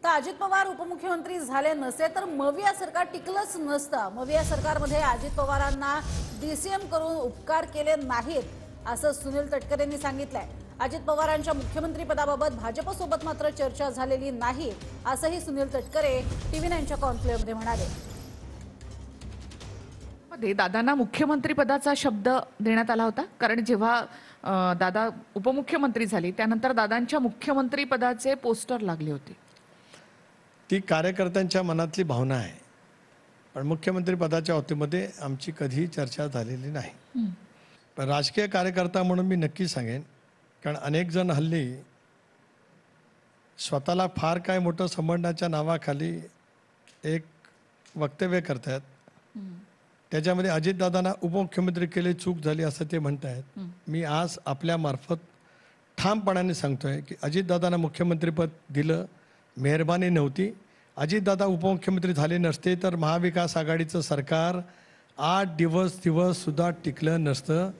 तर अजित पवार उपमुख्यमंत्री झाले नसते तर मविया सरकार टिकलंच नसतं। मविया सरकारमध्ये अजित पवारांना डीसीएम करून उपकार केले नाहीत असं सुनील तटकरेंनी सांगितलंय। अजित पवारांच्या मुख्यमंत्री पदाबाबत भाजपसोबत मात्र चर्चा झालेली नाही असंही सुनील तटकरे टीव्ही9च्या कॉन्क्लेव्हमध्ये म्हणाले। दादांना मुख्यमंत्री पदाचा शब्द देण्यात आला होता, कारण जेव्हा दादा उपमुख्यमंत्री झाले त्यानंतर दादांच्या मुख्यमंत्री पदाचे पोस्टर लागले होते। ती कार्यकर्त्यांच्या मनातली भावना आहे, पण मुख्यमंत्री पदाच्या बाबतीमध्ये आमची कधीही चर्चा झालेली नाही। पण राजकीय कार्यकर्ता म्हणून मी नक्की सांगेन, कारण अनेक जण हल्ली स्वतःला फार काय मोठं समजण्याच्या नावाखाली एक वक्तव्य करतात। त्याच्यामध्ये अजितदादांना उपमुख्यमंत्री केले चूक झाली असं ते म्हणतायत। मी आज आपल्या मार्फत ठामपणाने सांगतोय की अजितदादांना मुख्यमंत्रीपद दिलं मेहरबानी नव्हती। अजितदादा उपमुख्यमंत्री झाले नसते तर महाविकास आघाडीचं सरकार 8 दिवस सुद्धा टिकलं नसतं।